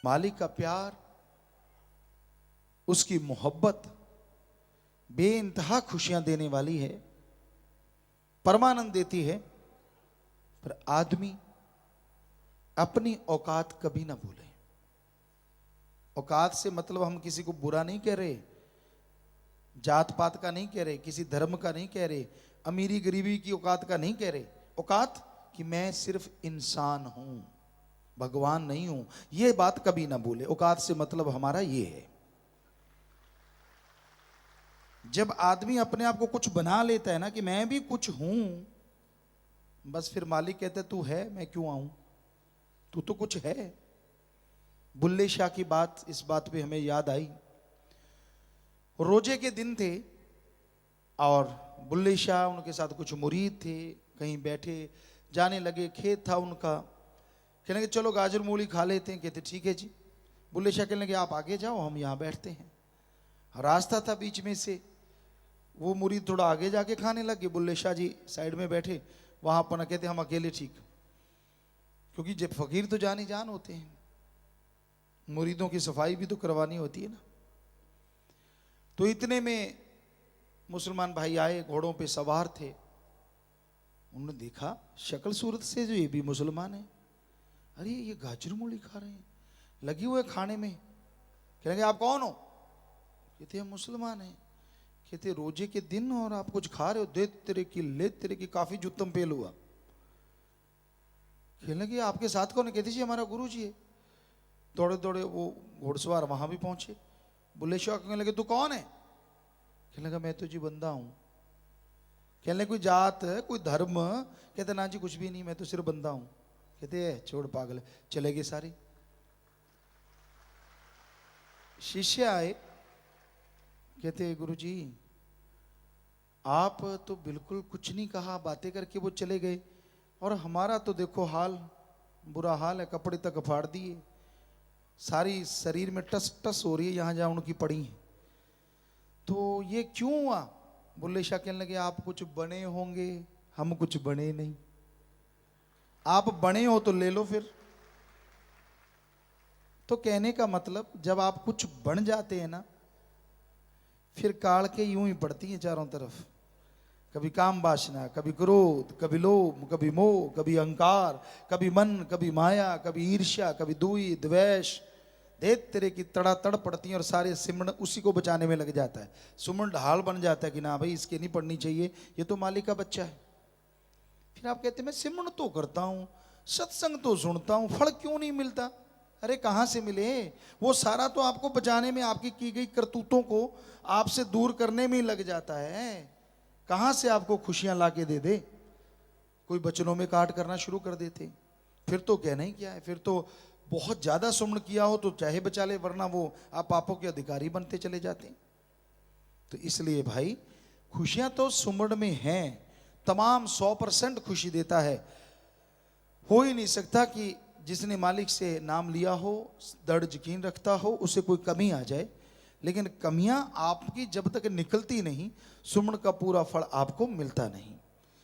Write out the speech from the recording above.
मालिक का प्यार, उसकी मोहब्बत बेइंतहा खुशियां देने वाली है, परमानंद देती है। पर आदमी अपनी औकात कभी ना भूले। औकात से मतलब हम किसी को बुरा नहीं कह रहे, जात पात का नहीं कह रहे, किसी धर्म का नहीं कह रहे, अमीरी गरीबी की औकात का नहीं कह रहे। औकात कि मैं सिर्फ इंसान हूं, भगवान नहीं हूं, यह बात कभी ना भूले। औकात से मतलब हमारा ये है। जब आदमी अपने आप को कुछ बना लेता है ना कि मैं भी कुछ हूं, बस फिर मालिक कहते तू है, मैं क्यों आऊं, तू तो कुछ है। बुल्ले शाह की बात इस बात पे हमें याद आई। रोजे के दिन थे और बुल्ले शाह, उनके साथ कुछ मुरीद थे, कहीं बैठे, जाने लगे, खेत था उनका। कहने लगे चलो गाजर मूली खा लेते हैं। कहते ठीक है जी। बुल्ले शाह कहने लगे आप आगे जाओ, हम यहाँ बैठते हैं। रास्ता था बीच में से, वो मुरीद थोड़ा आगे जाके खाने लगे, बुल्ले शाह जी साइड में बैठे। वहां पर कहते हम अकेले ठीक, क्योंकि जब फकीर तो जान ही जान होते हैं, मुरीदों की सफाई भी तो करवानी होती है ना। तो इतने में मुसलमान भाई आए, घोड़ों पे सवार थे। उन्होंने देखा शक्ल सूरत से जो ये भी मुसलमान है, अरे ये गाजर मूली खा रहे हैं, लगी हुए खाने में। कहेंगे आप कौन हो? कहते हम मुसलमान हैं। कहते रोजे के दिन और आप कुछ खा रहे हो, दे तेरे की ले तेरे की, काफी जुत्तम पेल हुआ। कहने लगे आपके साथ कौन है? कहते जी हमारा गुरु जी है। दौड़े दौड़े वो घोड़सवार वहां भी पहुंचे। बुल्ले शाह कहने लगे तू कौन है? कहने लगा मैं तो जी बंदा हूं। कहने लगे कोई जात कोई धर्म? कहते ना जी कुछ भी नहीं, मैं तो सिर्फ बंदा हूं। कहते छोड़ पागल, चले गए सारे। शिष्य आए, कहते गुरु जी आप तो बिल्कुल कुछ नहीं कहा, बातें करके वो चले गए, और हमारा तो देखो हाल, बुरा हाल है, कपड़े तक फाड़ दिए, सारी शरीर में टस टस हो रही है यहां जहां उनकी पड़ी है। तो ये क्यों हुआ? बुल्ले शाह कहने लगे आप कुछ बने होंगे, हम कुछ बने नहीं। आप बने हो तो ले लो फिर। तो कहने का मतलब जब आप कुछ बन जाते हैं ना, फिर काल के यूं ही पड़ती हैं चारों तरफ। कभी काम वासना, कभी क्रोध, कभी लोभ, कभी मोह, कभी अहंकार, कभी मन, कभी माया, कभी ईर्ष्या, कभी दुई द्वेष, देख तेरे की तड़ातड़ पड़ती है, और सारे सिमरण उसी को बचाने में लग जाता है। सुमन ढाल बन जाता है कि ना भाई इसके नहीं पढ़नी चाहिए, ये तो मालिक का बच्चा है। फिर आप कहते हैं मैं सिमरण तो करता हूं, सत्संग तो सुनता हूं, फल क्यों नहीं मिलता? अरे कहां से मिले? वो सारा तो आपको बचाने में, आपकी की गई करतूतों को आपसे दूर करने में ही लग जाता है। कहां से आपको खुशियां लाके दे दे? कोई बचनों में काट करना शुरू कर देते, फिर तो कहना ही क्या है। फिर तो बहुत ज्यादा सुमन किया हो तो चाहे बचा ले, वरना वो आप पापों के अधिकारी बनते चले जाते। तो इसलिए भाई खुशियां तो सुमन में हैं, तमाम 100% खुशी देता है। हो ही नहीं सकता कि जिसने मालिक से नाम लिया हो, दृढ़ यकीन रखता हो, उसे कोई कमी आ जाए। लेकिन कमियां आपकी जब तक निकलती नहीं, सुमन का पूरा फल आपको मिलता नहीं।